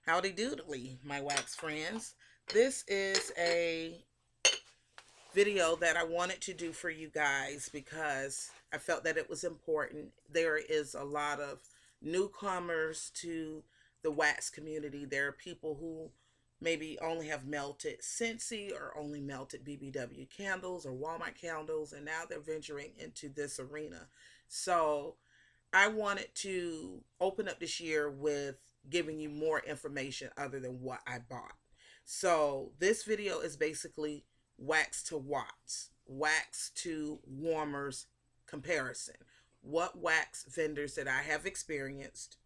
Howdy doodly, my wax friends. This is a video that I wanted to do for you guys because I felt that it was important. There is a lot of newcomers to the wax community. There are people who maybe only have melted Scenty or only melted BBW candles or Walmart candles, and now they're venturing into this arena. So I wanted to open up this year with giving you more information other than what I bought. So this video is basically wax to watts, wax to warmers comparison. What wax vendors that I have experienced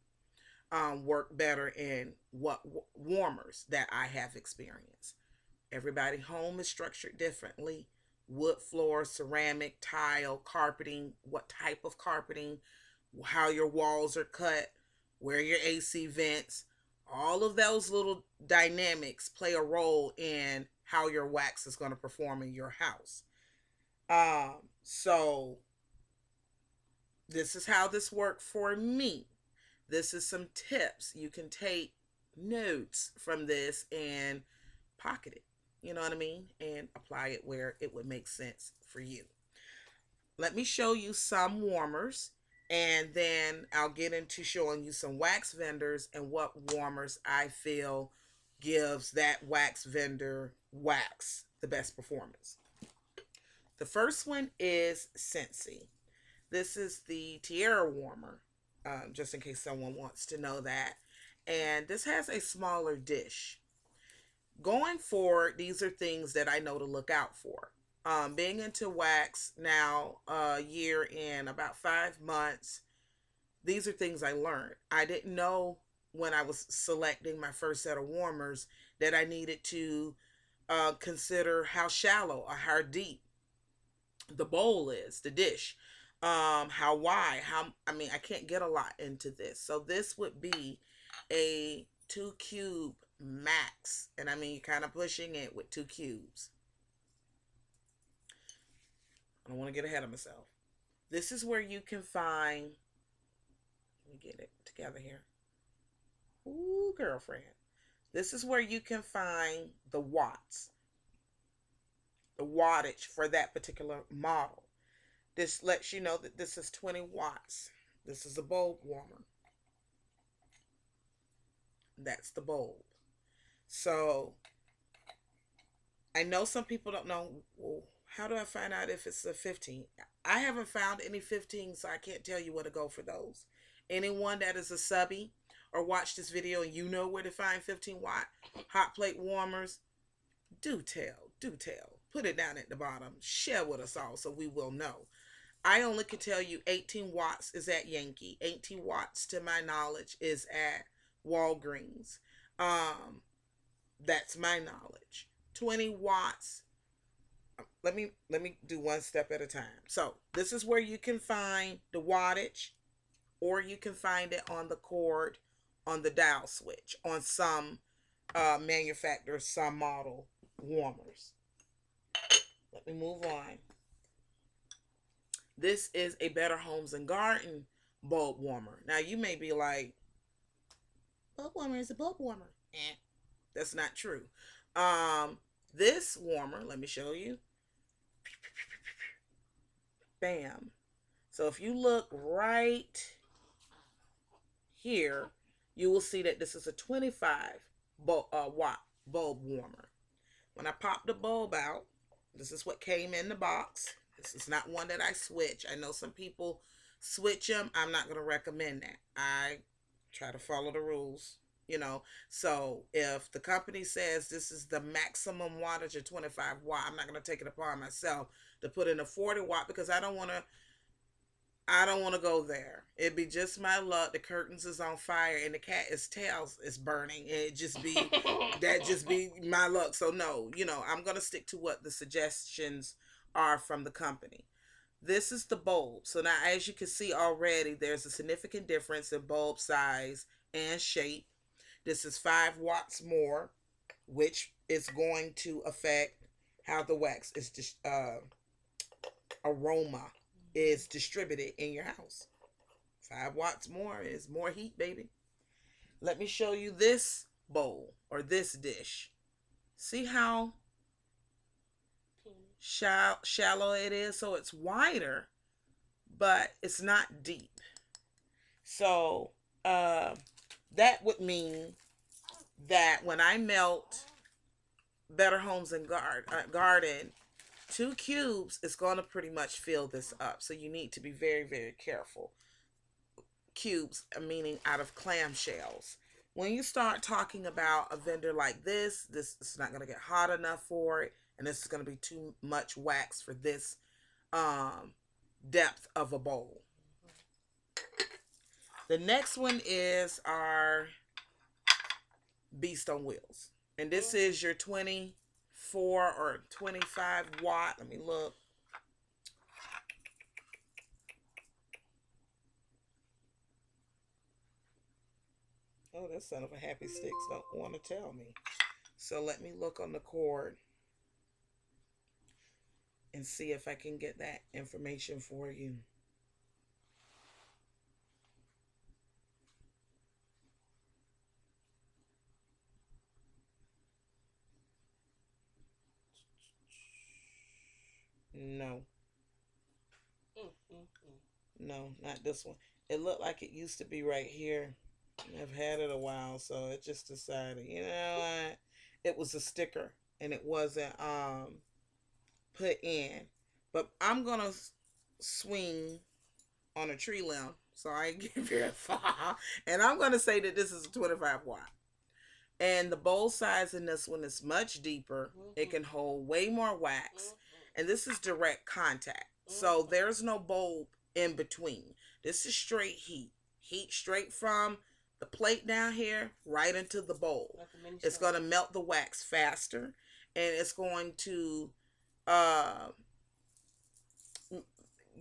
work better, and what warmers that I have experienced. Everybody home is structured differently. Wood floor, ceramic, tile, carpeting, what type of carpeting, how your walls are cut, where your AC vents, all of those little dynamics play a role in how your wax is going to perform in your house. So this is how this worked for me. This is some tips. You can take notes from this and pocket it. You know what I mean? And apply it where it would make sense for you. Let me show you some warmers, and then I'll get into showing you some wax vendors and what warmers I feel gives that wax vendor wax the best performance. The first one is Scenty. This is the tiara warmer, just in case someone wants to know that. And this has a smaller dish. Going forward, these are things that I know to look out for. Being into wax now a year and about 5 months, these are things I learned. I didn't know when I was selecting my first set of warmers that I needed to consider how shallow or how deep the bowl is, the dish, how wide, I can't get a lot into this. So this would be a 2 cube max, and you're kind of pushing it with 2 cubes. I don't want to get ahead of myself. This is where you can find, let me get it together here. Ooh, girlfriend. This is where you can find the watts, the wattage for that particular model. This lets you know that this is 20 watts. This is a bulb warmer. That's the bulb. So I know some people don't know, well, how do I find out if it's a 15? I haven't found any 15, so I can't tell you where to go for those. Anyone that is a subby or watch this video and you know where to find 15-watt hot plate warmers, do tell, do tell. Put it down at the bottom. Share with us all so we will know. I only can tell you 18 watts is at Yankee. 18 watts, to my knowledge, is at Walgreens. That's my knowledge. 20 watts. Let me do one step at a time. So this is where you can find the wattage, or you can find it on the cord, on the dial switch, on some manufacturers, some model warmers. Let me move on. This is a Better Homes and Garden bulb warmer. Now you may be like, bulb warmer is a bulb warmer. That's not true. This warmer, let me show you. Bam. So if you look right here, you will see that this is a 25 watt bulb warmer. When I pop the bulb out, this is what came in the box. This is not one that I switch. I know some people switch them. I'm not going to recommend that. I try to follow the rules, So if the company says this is the maximum wattage of 25 watt, I'm not going to take it upon myself to put in a 40 watt because I don't want to go there. It'd be just my luck. The curtains is on fire and the cat's tail is burning. It just be that just be my luck. So no, I'm gonna stick to what the suggestions are from the company. This is the bulb. So now, as you can see already, there's a significant difference in bulb size and shape. This is 5 watts more, which is going to affect how the wax is aroma is distributed in your house. 5 watts more is more heat, baby. Let me show you this bowl or this dish. See how shallow it is? So it's wider, but it's not deep. So that would mean that when I melt Better Homes and Garden 2 cubes, is going to pretty much fill this up. So you need to be very, very careful. Cubes, meaning out of clamshells. When you start talking about a vendor like this is not going to get hot enough for it, and this is going to be too much wax for this um, depth of a bowl. The next one is our Beast on Wheels. And this is your 24 or 25 watt. Let me look. Oh, that son of a happy sticks don't want to tell me. So let me look on the cord and see if I can get that information for you. No. No, not this one. It looked like it used to be right here. I've had it a while, so it just decided, you know what? It was a sticker and it wasn't put in. But I'm gonna swing on a tree limb, so I give you a file. And I'm gonna say that this is a 25 watt. And the bowl size in this one is much deeper. It can hold way more wax. And this is direct contact. So there's no bulb in between. This is straight heat. Heat straight from the plate down here right into the bowl. It's going to melt the wax faster. And it's going to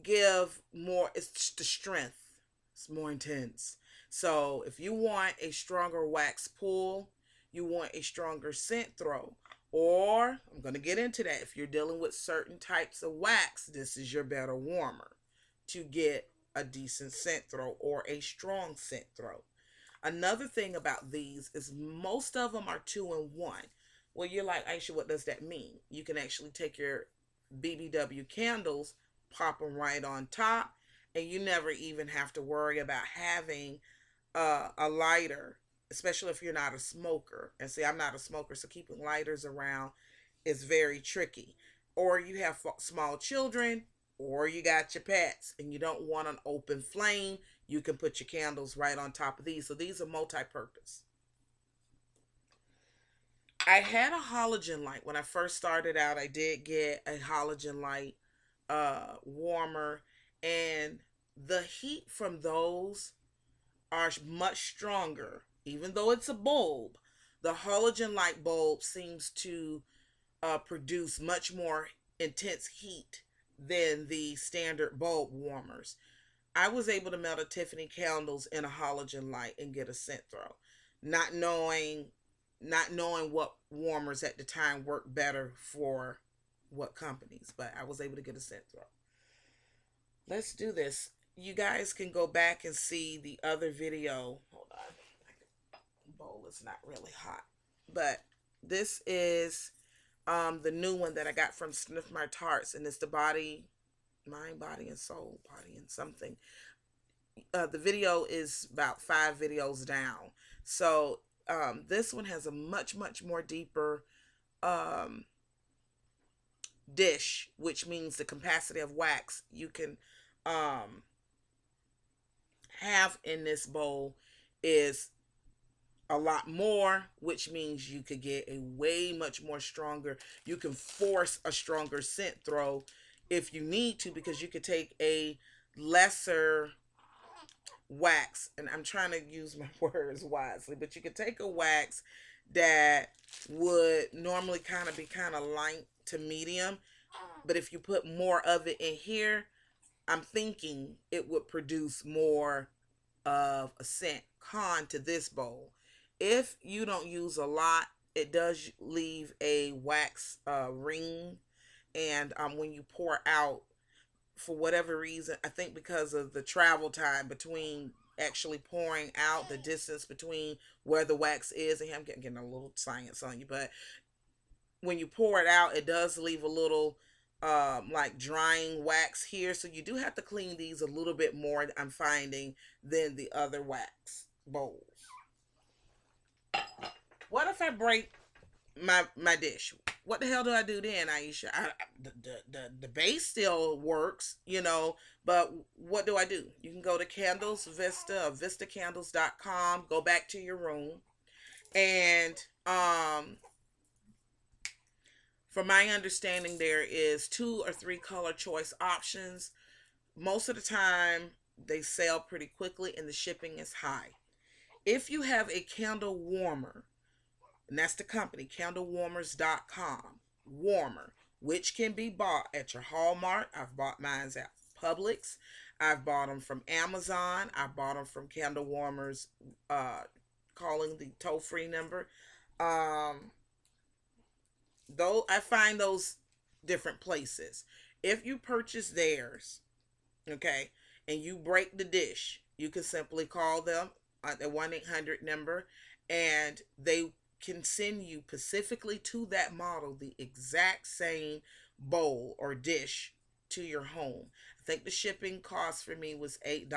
give more, it's the strength. It's more intense. So if you want a stronger wax pull, you want a stronger scent throw, or I'm going to get into that. If you're dealing with certain types of wax, this is your better warmer to get a decent scent throw or a strong scent throw. Another thing about these is most of them are 2-in-1. Well, you're like, Aisha, what does that mean? You can actually take your BBW candles, pop them right on top, and you never even have to worry about having a lighter, especially if you're not a smoker. And see, I'm not a smoker, so keeping lighters around is very tricky. Or you have small children, or you got your pets, and you don't want an open flame, you can put your candles right on top of these. So these are multi-purpose. I had a halogen light. When I first started out, I did get a halogen light warmer, and the heat from those are much stronger. Even though it's a bulb, the halogen light bulb seems to produce much more intense heat than the standard bulb warmers. I was able to melt a Tiffany candles in a halogen light and get a scent throw, not knowing what warmers at the time worked better for what companies, but I was able to get a scent throw. Let's do this. You guys can go back and see the other video. Hold on. The bowl is not really hot. But this is the new one that I got from Sniff My Tarts, and it's the body, mind, body, and soul, body, and something. The video is about 5 videos down. So this one has a much, much more deeper dish, which means the capacity of wax you can have in this bowl is a lot more, which means you could get a way much more stronger. You can force a stronger scent throw if you need to, because you could take a lesser wax, and I'm trying to use my words wisely, but you could take a wax that would normally be kind of light to medium, but if you put more of it in here, I'm thinking it would produce more of a scent. Con to this bowl, if you don't use a lot, it does leave a wax ring, and when you pour out, for whatever reason, I think because of the travel time between actually pouring out, the distance between where the wax is, and I'm getting a little science on you, but when you pour it out, it does leave a little like drying wax here. So you do have to clean these a little bit more, I'm finding, than the other wax bowls. What if I break my dish? What the hell do I do then, Aisha? The base still works, but what do I do? You can go to Candles Vista or vistacandles.com, go back to your room, and from my understanding, there is 2 or 3 color choice options. Most of the time, they sell pretty quickly and the shipping is high. If you have a candle warmer, and that's the company, candlewarmers.com, warmer, which can be bought at your Hallmark. I've bought mine at Publix. I've bought them from Amazon. I've bought them from Candle Warmers, calling the toll-free number. Um, though I find those different places. If you purchase theirs, okay, and you break the dish, you can simply call them at the 1-800 number, and they can send you specifically to that model the exact same bowl or dish to your home. I think the shipping cost for me was $8.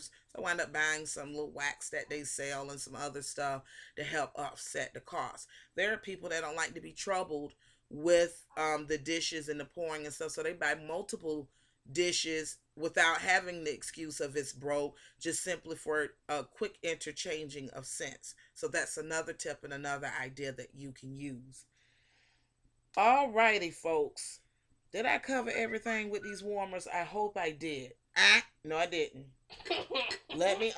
So I wound up buying some little wax that they sell and some other stuff to help offset the cost. There are people that don't like to be troubled with the dishes and the pouring and stuff, so they buy multiple dishes without having the excuse of it's broke, just simply for a quick interchanging of scents. So that's another tip and another idea that you can use. Alrighty, folks. Did I cover everything with these warmers? I hope I did. No, I didn't. Let me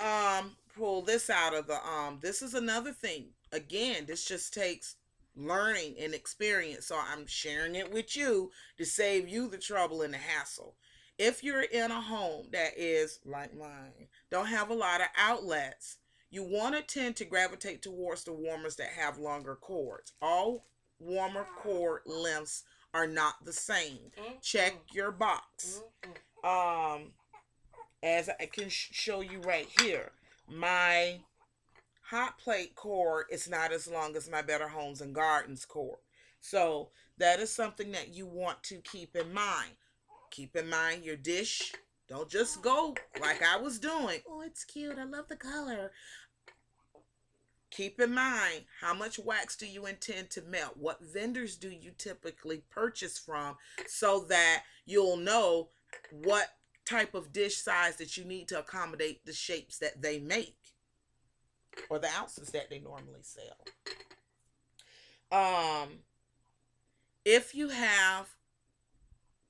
pull this out of the this is another thing. Again, this just takes learning and experience. So I'm sharing it with you to save you the trouble and the hassle. If you're in a home that is like mine, don't have a lot of outlets, you want to tend to gravitate towards the warmers that have longer cords. All warmer cord lengths are not the same. Check your box. As I can show you right here, my hot plate cord is not as long as my Better Homes and Gardens cord. So that is something that you want to keep in mind. Keep in mind your dish. Don't just go like I was doing. Oh, it's cute. I love the color. Keep in mind, how much wax do you intend to melt? What vendors do you typically purchase from, so that you'll know what type of dish size that you need to accommodate the shapes that they make or the ounces that they normally sell. If you have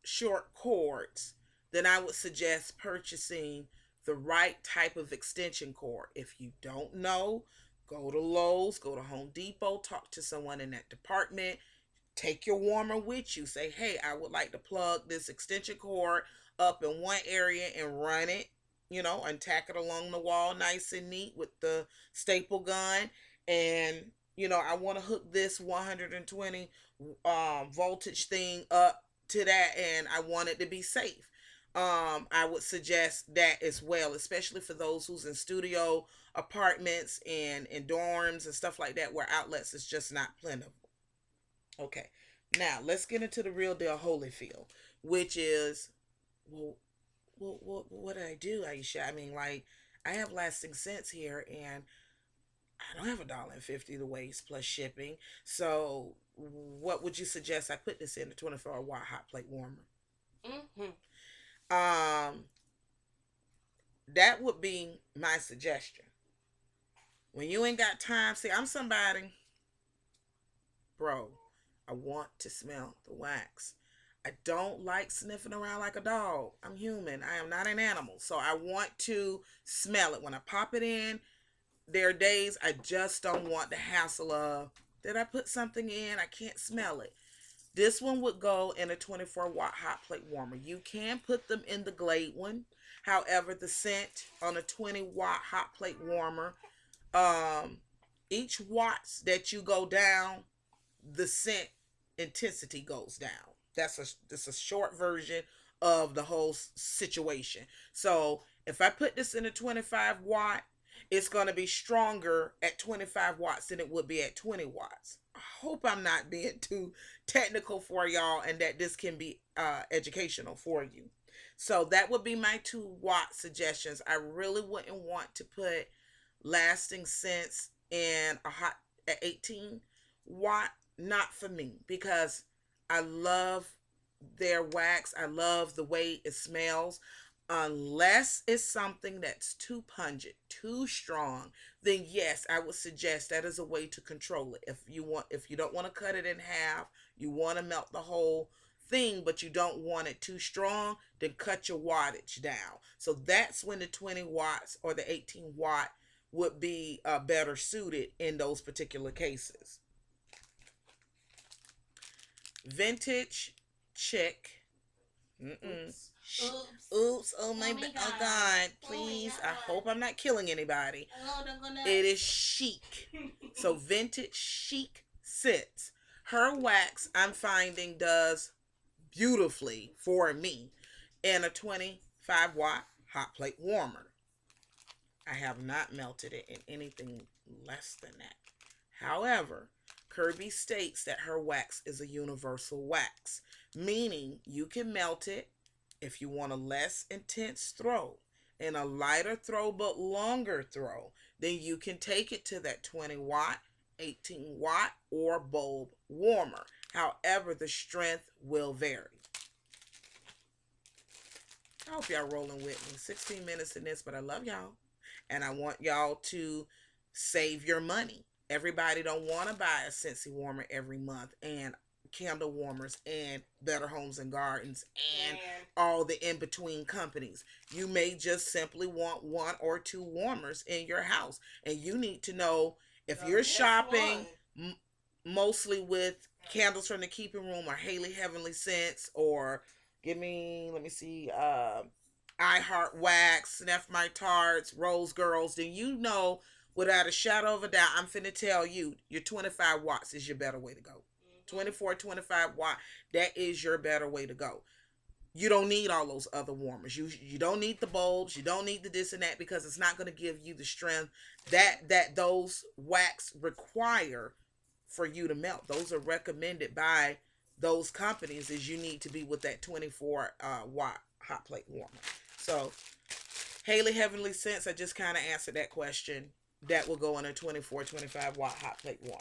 short cords, then I would suggest purchasing the right type of extension cord. If you don't know, go to Lowe's, go to Home Depot, talk to someone in that department. Take your warmer with you. Say, hey, I would like to plug this extension cord up in one area and run it, and tack it along the wall nice and neat with the staple gun. And, I want to hook this 120 voltage thing up to that, and I want it to be safe. I would suggest that as well, especially for those who's in studio apartments and in dorms and stuff like that, where outlets is just not plentiful. Okay, now let's get into the real deal Holyfield, which is, well, what did I do, Aisha? I mean, like, I have lasting scents here, and I don't have $1.50 to waste plus shipping. So, what would you suggest I put this in a 24-watt hot plate warmer? Mm-hmm. That would be my suggestion. When you ain't got time, see, I'm somebody, bro, I want to smell the wax. I don't like sniffing around like a dog. I'm human. I am not an animal. So I want to smell it. When I pop it in, there are days I just don't want the hassle of, did I put something in? I can't smell it. This one would go in a 24-watt hot plate warmer. You can put them in the Glade one. However, the scent on a 20-watt hot plate warmer, each watts that you go down, the scent intensity goes down. That's a short version of the whole situation. So If I put this in a 25 watt, it's going to be stronger at 25 watts than it would be at 20 watts. I hope I'm not being too technical for y'all and that this can be educational for you. So that would be my 2 watt suggestions. I really wouldn't want to put lasting scents in a hot at 18 watt. Not for me, because I love their wax. I love the way it smells. Unless it's something that's too pungent, too strong, then yes, I would suggest that is a way to control it. If you don't want to cut it in half, you want to melt the whole thing, but you don't want it too strong, then cut your wattage down. So that's when the 20 watts or the 18 watt would be better suited in those particular cases. Vintage chick. Oops. Oops. Oh my, oh God. Please. I hope I'm not killing anybody. It is chic. So vintage chic scents. Her wax, I'm finding, does beautifully for me in a 25 watt hot plate warmer. I have not melted it in anything less than that. However, Kirby states that her wax is a universal wax, meaning you can melt it if you want a less intense throw and a lighter throw but longer throw. Then you can take it to that 20 watt, 18 watt, or bulb warmer. However, the strength will vary. I hope y'all rolling with me. 16 minutes in this, but I love y'all. And I want y'all to save your money. Everybody don't want to buy a Scenty warmer every month and candle warmers and Better Homes and Gardens and all the in-between companies. You may just simply want 1 or 2 warmers in your house. And you need to know if you're shopping mostly with Candles from the Keeping Room or Haley Heavenly Scents or let me see, I Heart Wax, Sniff My Tarts, Rose Girls, then you know without a shadow of a doubt, I'm finna tell you, your 25 watts is your better way to go. 24, 25 watt, that is your better way to go. You don't need all those other warmers. You don't need the bulbs. You don't need the this and that, because it's not going to give you the strength that those wax require for you to melt. Those are recommended by those companies, is you need to be with that 24 watt hot plate warmer. So Haley Heavenly Scents, I just kind of answered that question. That will go in a 24, 25 watt hot plate warmer.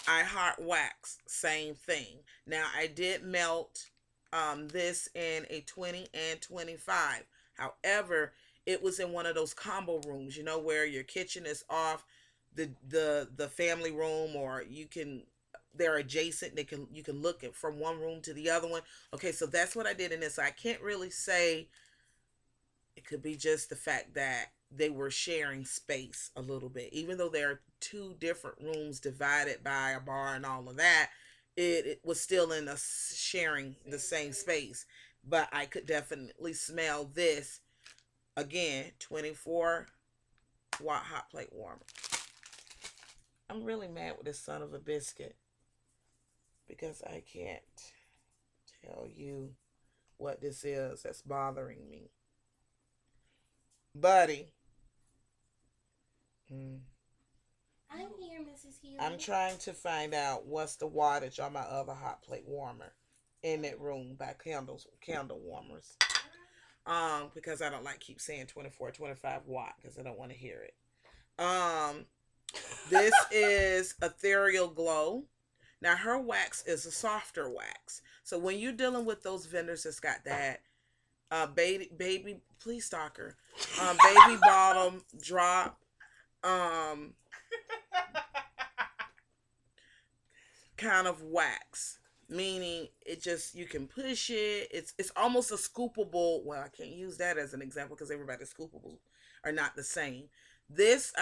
I Heart Wax, same thing. Now I did melt this in a 20 and 25. However, it was in one of those combo rooms, where your kitchen is off the family room, or they're adjacent. You can look at from one room to the other one. Okay, so that's what I did in this. I can't really say. It could be just the fact that they were sharing space a little bit, even though there are 2 different rooms divided by a bar and all of that. It was still in a sharing the same space, but I could definitely smell this. Again, 24 watt hot plate warmer. I'm really mad with this son of a biscuit because I can't tell you what this is that's bothering me. Buddy. I'm here, Mrs. Healy. I'm trying to find out what's the wattage on my other hot plate warmer in that room by candle warmers. Because I don't like keep saying 24, 25 watt because I don't want to hear it. This is Ethereal Glow. Now her wax is a softer wax. So when you're dealing with those vendors that's got that baby, please stalk her. Baby bottom drop. Kind of wax, meaning it just, you can push it. It's almost a scoopable. Well, I can't use that as an example because everybody's scoopables are not the same. This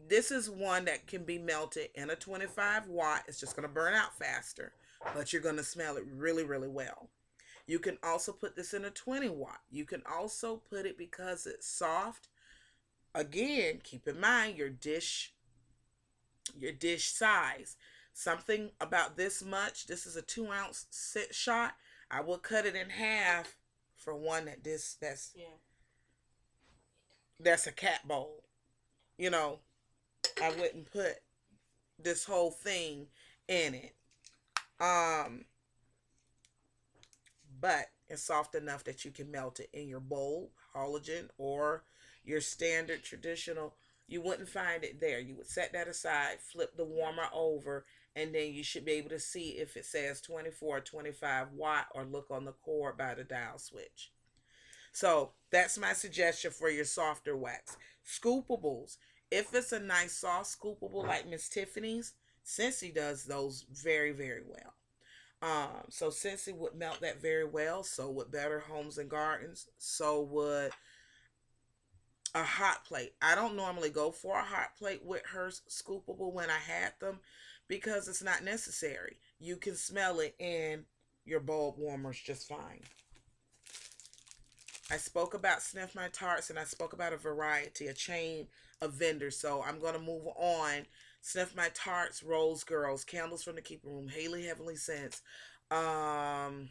is one that can be melted in a 25 watt. It's just going to burn out faster, but you're going to smell it really, really well. You can also put this in a 20 watt. You can also put it, because it's soft. Again, keep in mind your dish size. Something about this much. This is a 2-ounce shot. I will cut it in half for one that's a cat bowl. You know, I wouldn't put this whole thing in it. Um, but it's soft enough that you can melt it in your bowl, halogen, or your standard traditional. You wouldn't find it there. You would set that aside, flip the warmer over, and then you should be able to see if it says 24 or 25 watt, or look on the cord by the dial switch. So that's my suggestion for your softer wax. Scoopables. If it's a nice soft scoopable like Miss Tiffany's, Scenty does those very, very well. So Scenty would melt that very well. So would Better Homes and Gardens. So would a hot plate. I don't normally go for a hot plate with her scoopable when I had them because it's not necessary. You can smell it in your bulb warmers just fine. I spoke about Sniff My Tarts, and I spoke about a variety, a chain of vendors. So I'm going to move on. Sniff My Tarts, Rose Girls, Candles from the Keeper Room, Haley Heavenly Scents, um,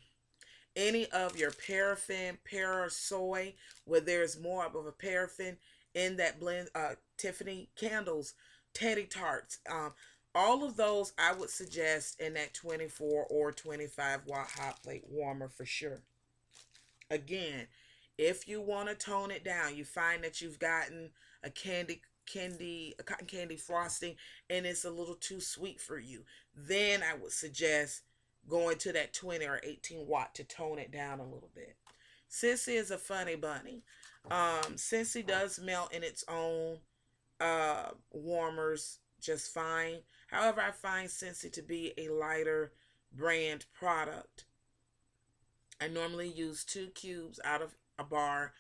any of your paraffin, para soy, where there's more of a paraffin in that blend, Tiffany candles, Teddy Tarts, all of those I would suggest in that 24 or 25 watt hot plate warmer for sure. Again, if you want to tone it down, you find that you've gotten a a cotton candy frosting, and it's a little too sweet for you, then I would suggest going to that 20 or 18 watt to tone it down a little bit. Scenty is a funny bunny. Scenty does melt in its own warmers just fine. However, I find Scenty to be a lighter brand product. I normally use 2 cubes out of a bar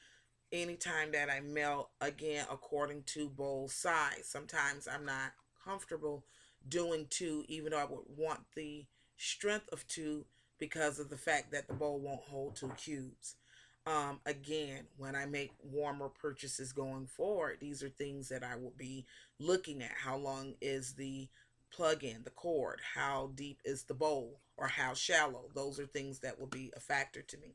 anytime that I melt, again, according to bowl size. Sometimes I'm not comfortable doing two, even though I would want the strength of two because of the fact that the bowl won't hold 2 cubes. Again, when I make warmer purchases going forward, these are things that I will be looking at. How long is the plug in, the cord? How deep is the bowl? Or how shallow? Those are things that will be a factor to me.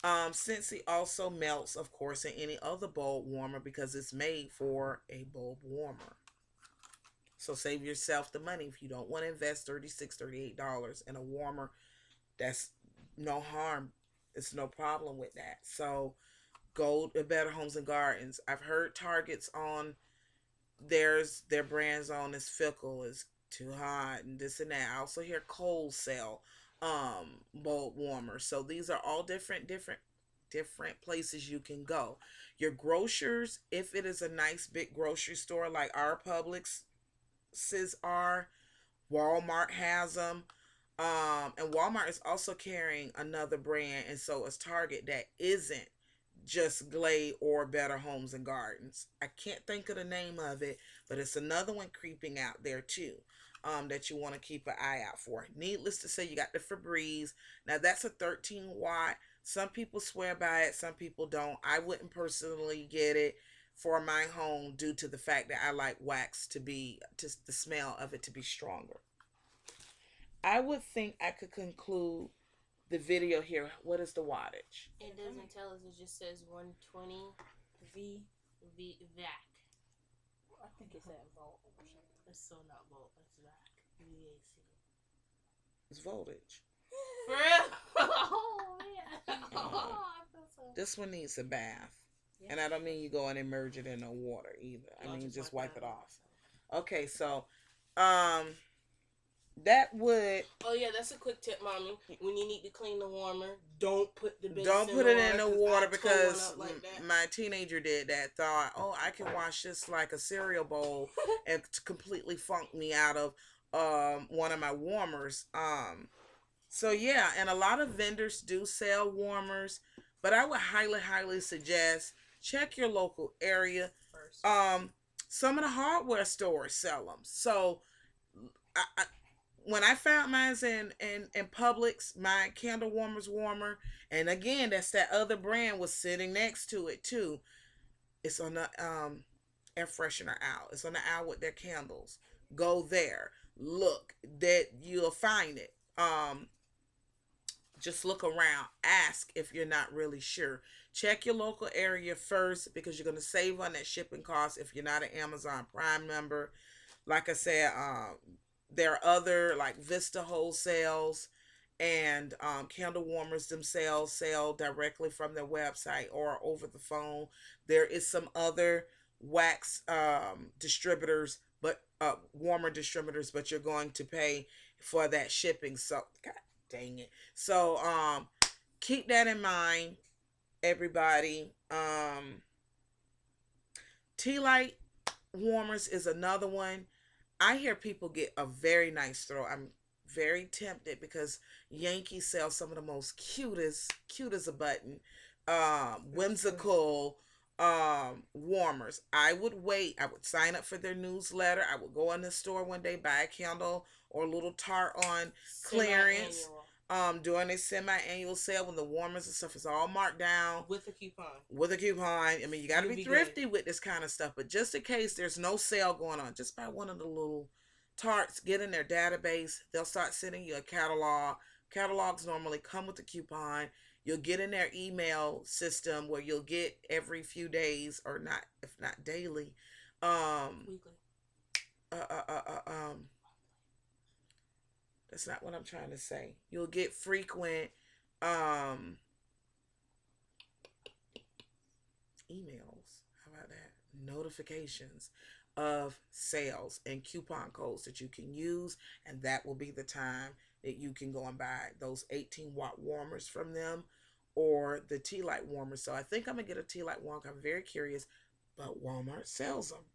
Scenty also melts, of course, in any other bulb warmer because it's made for a bulb warmer. So save yourself the money if you don't want to invest $36, $38 in a warmer. That's no harm. It's no problem with that. So go to Better Homes and Gardens. I've heard Target's on their brands on is fickle, is too hot, and this and that. I also hear Kohl's sell bulb warmers. So these are all different places you can go. Your grocers, if it is a nice big grocery store like our Publix are, Walmart has them. And Walmart is also carrying another brand, and so is Target that isn't just Glade or Better Homes and Gardens. I can't think of the name of it, but it's another one creeping out there too. That you want to keep an eye out for. Needless to say, you got the Febreze. Now that's a 13 watt. Some people swear by it, some people don't. I wouldn't personally get it for my home due to the fact that I like wax to be, just the smell of it to be stronger. I would think I could conclude the video here. What is the wattage? It doesn't tell us. It just says 120 V. VAC. I think it's at volt or something. It's so not volt. It's VAC. VAC. It's voltage. For real? Oh yeah. Oh, I feel so. This one needs a bath. Yeah. And I don't mean you go and immerse it in no water either. I mean just wipe it off. Okay, so that would. Oh yeah, that's a quick tip, mommy. When you need to clean the warmer, don't put the base Don't put it in the water I because like my teenager did that. Thought, oh, I can wash this like a cereal bowl, and completely funked me out of one of my warmers. So yeah, and a lot of vendors do sell warmers, but I would highly suggest check your local area. First. Some of the hardware stores sell them. So when I found mine in Publix, my candle warmer, and again, that's that other brand was sitting next to it too. It's on the air freshener aisle. It's on the aisle with their candles. Go there, look, that you'll find it. Just look around. Ask if you're not really sure. Check your local area first because you're going to save on that shipping cost if you're not an Amazon Prime member. Like I said, there are other like Vista wholesales and candle warmers themselves sell directly from their website or over the phone. There is some other wax distributors, but warmer distributors, but you're going to pay for that shipping. So, God dang it. So, keep that in mind, everybody. Tealight warmers is another one. I hear people get a very nice throw. I'm very tempted because Yankee sells some of the most cute as a button, whimsical warmers. I would wait. I would sign up for their newsletter. I would go in the store one day, buy a candle or a little tart on clearance. Semi-annual. During a semi-annual sale when the warmers and stuff is all marked down With a coupon. with a coupon. I mean, you got to You'll be be thrifty with this kind of stuff. But just in case there's no sale going on, just buy one of the little tarts, get in their database. They'll start sending you a catalog. Catalogs normally come with a coupon. You'll get in their email system where you'll get every few days or not, if not daily. Weekly. That's not what I'm trying to say. You'll get frequent um emails. How about that? Notifications of sales and coupon codes that you can use, and that will be the time that you can go and buy those 18-watt warmers from them or the Tealight warmers. So I think I'm gonna get a Tealight warmer. I'm very curious, but Walmart sells them.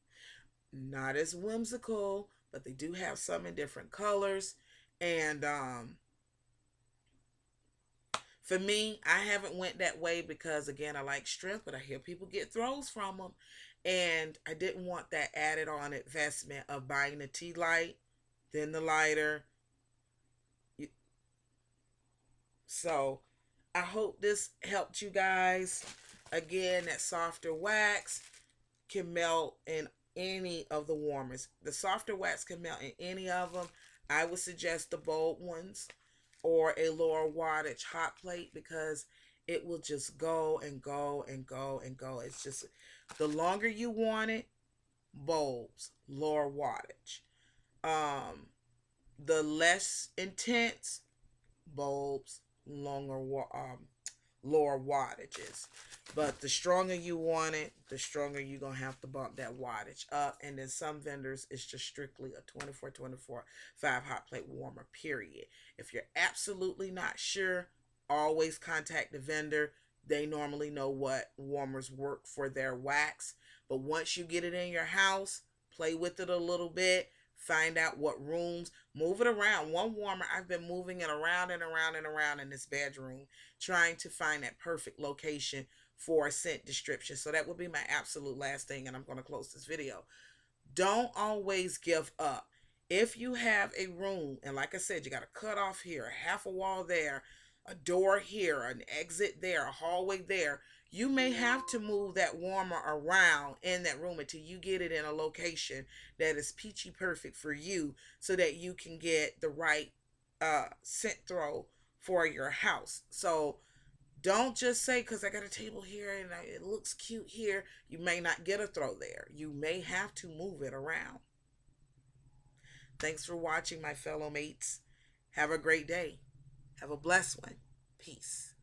Not as whimsical, but they do have some in different colors. And for me, I haven't went that way because again, I like strength, but I hear people get throws from them, and I didn't want that added on investment of buying the Tealight, then the lighter. So I hope this helped you guys. Again, that softer wax can melt in any of the warmers. The softer wax can melt in any of them. I would suggest the bold ones or a lower wattage hot plate because it will just go and go and go and go. It's just the longer you want it, bulbs, lower wattage. The less intense, bulbs, lower wattages. But the stronger you want it, the stronger you're going to have to bump that wattage up. And then some vendors, it's just strictly a 24/5 hot plate warmer, period. If you're absolutely not sure, always contact the vendor. They normally know what warmers work for their wax. But once you get it in your house, play with it a little bit. Find out what rooms, move it around. One warmer, I've been moving it around and around and around in this bedroom, trying to find that perfect location for a scent description. So that would be my absolute last thing, and I'm going to close this video. Don't always give up. If you have a room, and like I said, you got a cut off here, half a wall there, a door here, an exit there, a hallway there, you may have to move that warmer around in that room until you get it in a location that is peachy perfect for you so that you can get the right scent throw for your house. So don't just say, because I got a table here and it looks cute here, you may not get a throw there. You may have to move it around. Thanks for watching, my fellow mates. Have a great day. Have a blessed one. Peace.